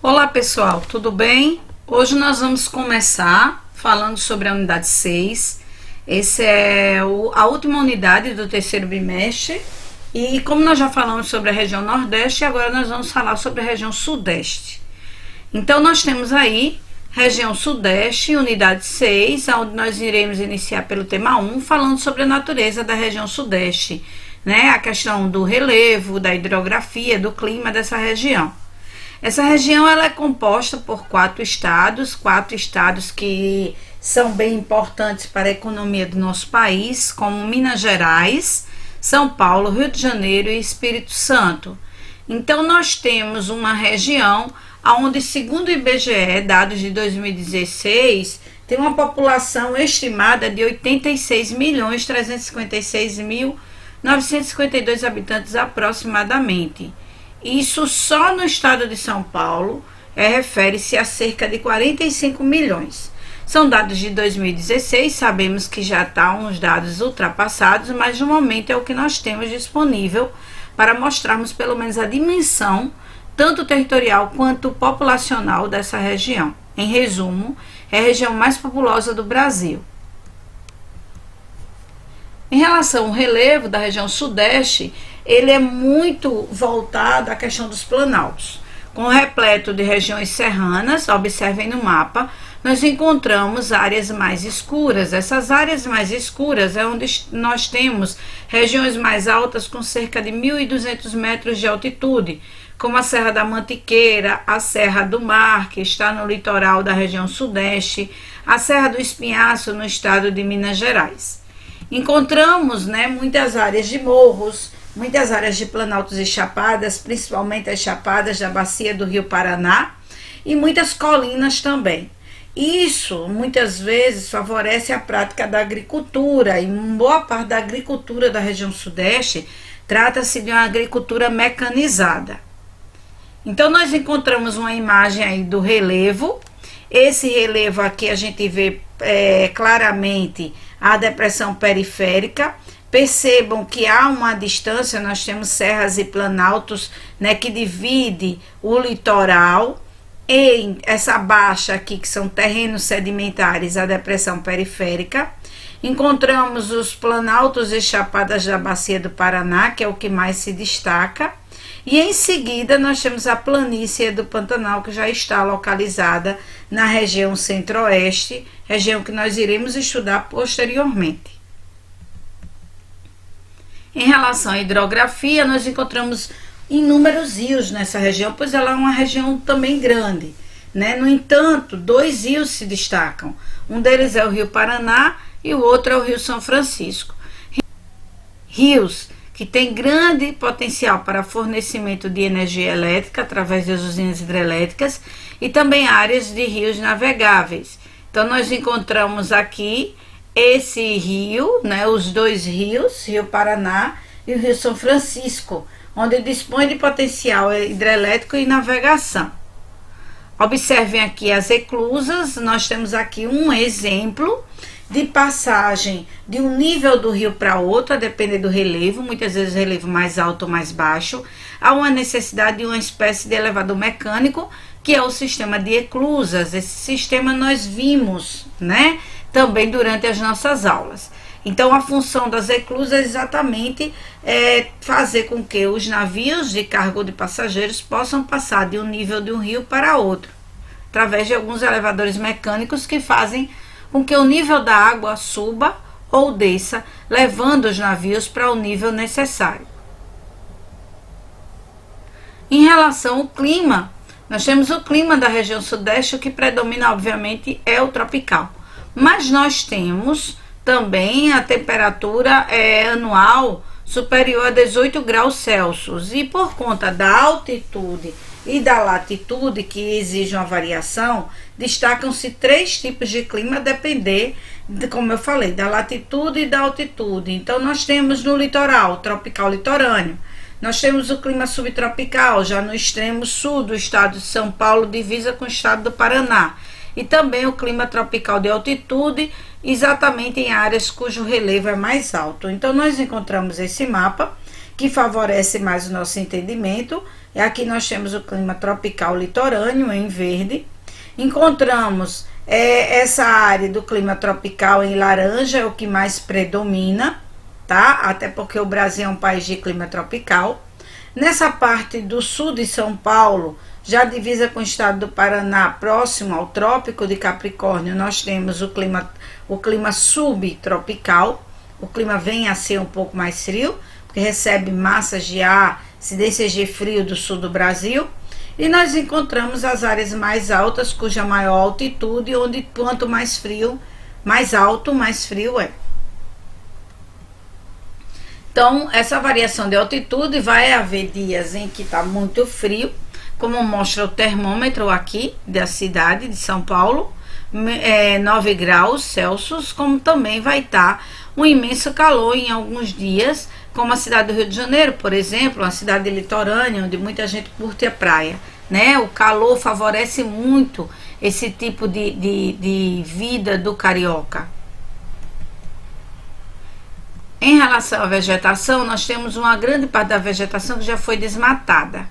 Olá pessoal, tudo bem? Hoje nós vamos começar falando sobre a unidade 6. Essa é a última unidade do terceiro bimestre. E como nós já falamos sobre a região Nordeste, agora nós vamos falar sobre a região Sudeste. Então nós temos aí região Sudeste, unidade 6, onde nós iremos iniciar pelo tema 1, falando sobre a natureza da região Sudeste, né? A questão do relevo, da hidrografia, do clima dessa região. Essa região ela é composta por quatro estados que são bem importantes para a economia do nosso país, como Minas Gerais, São Paulo, Rio de Janeiro e Espírito Santo. Então nós temos uma região onde, segundo o IBGE, dados de 2016, tem uma população estimada de 86.356.952 habitantes aproximadamente. Isso só no estado de São Paulo refere-se a cerca de 45 milhões. São dados de 2016, sabemos que já estão uns dados ultrapassados, mas no momento é o que nós temos disponível para mostrarmos pelo menos a dimensão, tanto territorial quanto populacional dessa região. Em resumo, é a região mais populosa do Brasil. Em relação ao relevo da região Sudeste, ele é muito voltado à questão dos planaltos. Com repleto de regiões serranas, observem no mapa, nós encontramos áreas mais escuras. Essas áreas mais escuras é onde nós temos regiões mais altas com cerca de 1.200 metros de altitude, como a Serra da Mantiqueira, a Serra do Mar, que está no litoral da região Sudeste, a Serra do Espinhaço, no estado de Minas Gerais. Encontramos, muitas áreas de morros, muitas áreas de planaltos e chapadas, principalmente as chapadas da bacia do Rio Paraná, e muitas colinas também. Isso, muitas vezes, favorece a prática da agricultura, e boa parte da agricultura da região Sudeste trata-se de uma agricultura mecanizada. Então, nós encontramos uma imagem aí do relevo. Esse relevo aqui a gente vê claramente a depressão periférica. Percebam que há uma distância, nós temos serras e planaltos, que divide o litoral. Em essa baixa aqui, que são terrenos sedimentares, a depressão periférica. Encontramos os planaltos e chapadas da bacia do Paraná, que é o que mais se destaca. E em seguida nós temos a planície do Pantanal, que já está localizada na região centro-oeste, região que nós iremos estudar posteriormente. Em relação à hidrografia, nós encontramos inúmeros rios nessa região, pois ela é uma região também grande, No entanto, dois rios se destacam. Um deles é o Rio Paraná e o outro é o Rio São Francisco. Rios que têm grande potencial para fornecimento de energia elétrica através das usinas hidrelétricas e também áreas de rios navegáveis. Então, nós encontramos aqui esse rio, os dois rios, Rio Paraná e o Rio São Francisco, onde dispõe de potencial hidrelétrico e navegação. Observem aqui as eclusas. Nós temos aqui um exemplo de passagem de um nível do rio para outro, a depender do relevo, muitas vezes relevo mais alto ou mais baixo. Há uma necessidade de uma espécie de elevador mecânico, que é o sistema de eclusas. Esse sistema nós vimos, também durante as nossas aulas. Então, a função das eclusas é exatamente fazer com que os navios de carga ou de passageiros possam passar de um nível de um rio para outro, através de alguns elevadores mecânicos que fazem com que o nível da água suba ou desça, levando os navios para o nível necessário. Em relação ao clima, nós temos o clima da região Sudeste, o que predomina, obviamente, é o tropical. Mas nós temos também a temperatura anual superior a 18 graus Celsius. E por conta da altitude e da latitude, que exigem uma variação, destacam-se três tipos de clima a depender, como eu falei, da latitude e da altitude. Então, nós temos no litoral, tropical litorâneo. Nós temos o clima subtropical, já no extremo sul do estado de São Paulo, divisa com o estado do Paraná. E também o clima tropical de altitude, exatamente em áreas cujo relevo é mais alto. Então, nós encontramos esse mapa, que favorece mais o nosso entendimento. E aqui nós temos o clima tropical litorâneo em verde. Encontramos essa área do clima tropical em laranja, é o que mais predomina, tá? Até porque o Brasil é um país de clima tropical. Nessa parte do sul de São Paulo, já divisa com o estado do Paraná, próximo ao Trópico de Capricórnio, nós temos o clima subtropical. O clima vem a ser um pouco mais frio, porque recebe massas de ar, incidências de frio do sul do Brasil. E nós encontramos as áreas mais altas, cuja maior altitude, onde quanto mais frio, mais alto, mais frio é. Então, essa variação de altitude vai haver dias em que está muito frio, como mostra o termômetro aqui da cidade de São Paulo, 9 graus Celsius, como também vai estar um imenso calor em alguns dias, como a cidade do Rio de Janeiro, por exemplo, uma cidade litorânea, onde muita gente curte a praia, né? O calor favorece muito esse tipo de vida do carioca. Em relação à vegetação, nós temos uma grande parte da vegetação que já foi desmatada.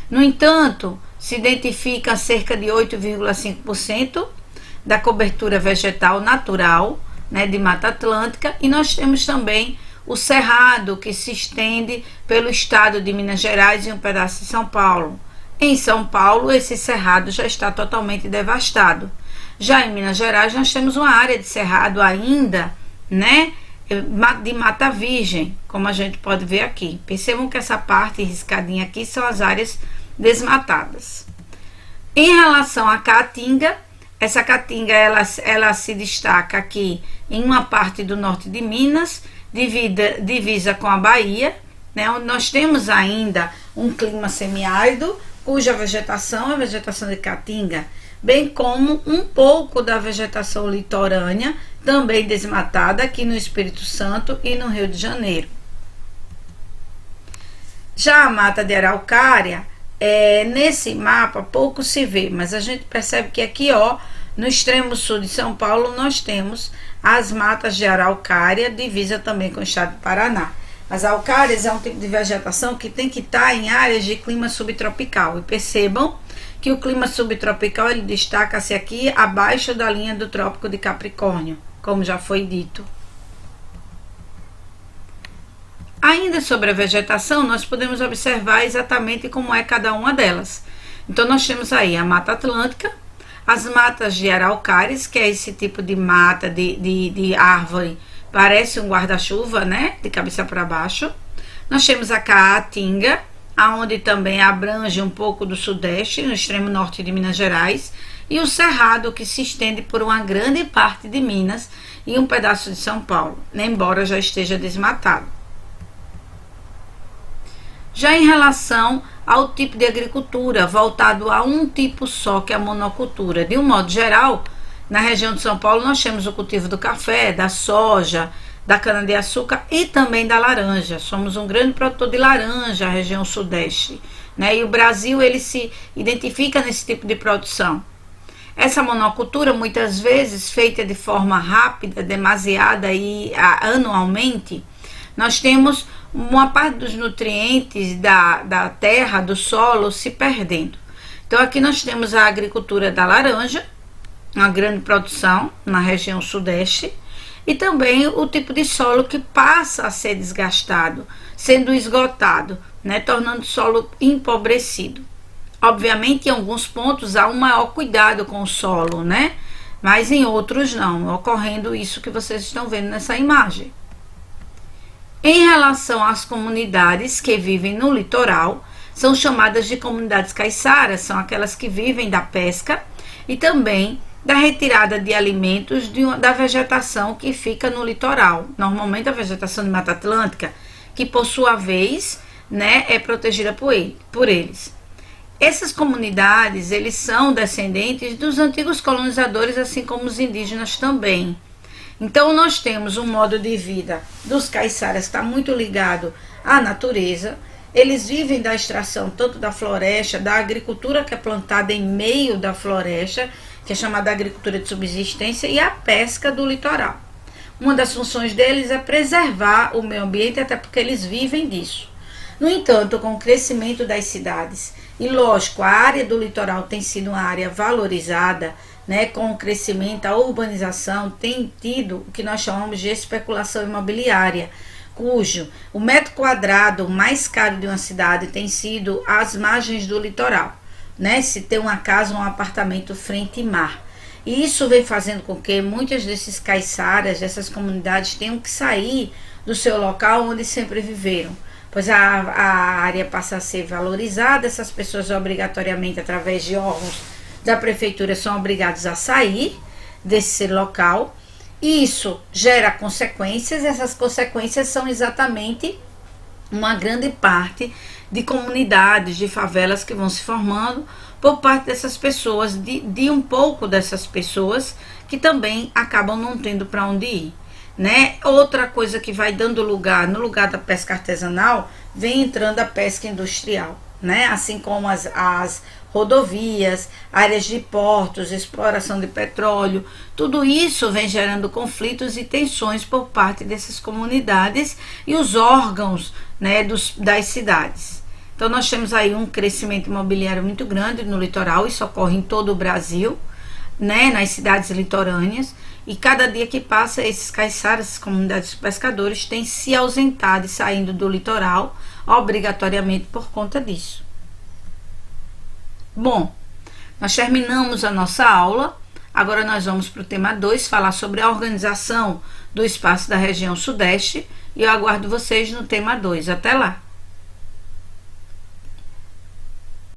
No entanto, se identifica cerca de 8,5% da cobertura vegetal natural, né, de Mata Atlântica, e nós temos também o Cerrado, que se estende pelo estado de Minas Gerais e um pedaço de São Paulo. Em São Paulo, esse cerrado já está totalmente devastado. Já em Minas Gerais, nós temos uma área de cerrado ainda, né, de mata virgem, como a gente pode ver aqui. Percebam que essa parte riscadinha aqui são as áreas desmatadas. Em relação à caatinga, essa caatinga ela se destaca aqui em uma parte do norte de Minas, divisa com a Bahia, né, onde nós temos ainda um clima semiárido, cuja vegetação é a vegetação de caatinga, bem como um pouco da vegetação litorânea, também desmatada aqui no Espírito Santo e no Rio de Janeiro. Já a mata de araucária, nesse mapa pouco se vê, mas a gente percebe que aqui, ó, no extremo sul de São Paulo, nós temos as matas de araucária, divisa também com o estado do Paraná. As araucárias é um tipo de vegetação que tem que estar em áreas de clima subtropical. E percebam que o clima subtropical ele destaca-se aqui abaixo da linha do Trópico de Capricórnio, como já foi dito. Ainda sobre a vegetação, nós podemos observar exatamente como é cada uma delas. Então, nós temos aí a Mata Atlântica, as matas de araucárias, que é esse tipo de mata de árvore, parece um guarda-chuva, né, de cabeça para baixo. Nós temos a caatinga, aonde também abrange um pouco do sudeste, no extremo norte de Minas Gerais, e o cerrado, que se estende por uma grande parte de Minas e um pedaço de São Paulo, embora já esteja desmatado. Já em relação ao tipo de agricultura, voltado a um tipo só, que é a monocultura. De um modo geral, na região de São Paulo, nós temos o cultivo do café, da soja, da cana-de-açúcar e também da laranja. Somos um grande produtor de laranja, a região sudeste, né? E o Brasil, ele se identifica nesse tipo de produção. Essa monocultura, muitas vezes, feita de forma rápida, demasiada e anualmente, nós temos uma parte dos nutrientes da terra, do solo, se perdendo. Então, aqui nós temos a agricultura da laranja, uma grande produção na região sudeste, e também o tipo de solo que passa a ser desgastado, sendo esgotado, né, tornando o solo empobrecido. Obviamente, em alguns pontos há um maior cuidado com o solo, né, mas em outros não, ocorrendo isso que vocês estão vendo nessa imagem. Em relação às comunidades que vivem no litoral, são chamadas de comunidades caiçaras, são aquelas que vivem da pesca e também da retirada de alimentos da vegetação que fica no litoral. Normalmente a vegetação de Mata Atlântica, que por sua vez, né, é protegida por eles. Essas comunidades, eles são descendentes dos antigos colonizadores, assim como os indígenas também. Então, nós temos um modo de vida dos caiçaras que está muito ligado à natureza. Eles vivem da extração tanto da floresta, da agricultura que é plantada em meio da floresta, que é chamada agricultura de subsistência, e a pesca do litoral. Uma das funções deles é preservar o meio ambiente, até porque eles vivem disso. No entanto, com o crescimento das cidades, e lógico, a área do litoral tem sido uma área valorizada, né, com o crescimento, a urbanização tem tido o que nós chamamos de especulação imobiliária, cujo o metro quadrado mais caro de uma cidade tem sido as margens do litoral, né, se tem uma casa ou um apartamento frente ao mar. E isso vem fazendo com que muitas desses caiçaras, dessas comunidades, tenham que sair do seu local onde sempre viveram, pois a área passa a ser valorizada, essas pessoas obrigatoriamente, através de órgãos da prefeitura, são obrigados a sair desse local, e isso gera consequências, essas consequências são exatamente uma grande parte de comunidades, de favelas que vão se formando por parte dessas pessoas, de um pouco dessas pessoas que também acabam não tendo para onde ir, né? Outra coisa que vai dando lugar, no lugar da pesca artesanal, vem entrando a pesca industrial, né? Assim como as rodovias, áreas de portos, exploração de petróleo, tudo isso vem gerando conflitos e tensões por parte dessas comunidades e os órgãos, né, das cidades. Então nós temos aí um crescimento imobiliário muito grande no litoral, isso ocorre em todo o Brasil, né, nas cidades litorâneas, e cada dia que passa esses caiçaras, essas comunidades de pescadores têm se ausentado e saindo do litoral obrigatoriamente por conta disso. Bom, nós terminamos a nossa aula, agora nós vamos para o tema 2, falar sobre a organização do espaço da região Sudeste, e eu aguardo vocês no tema 2. Até lá!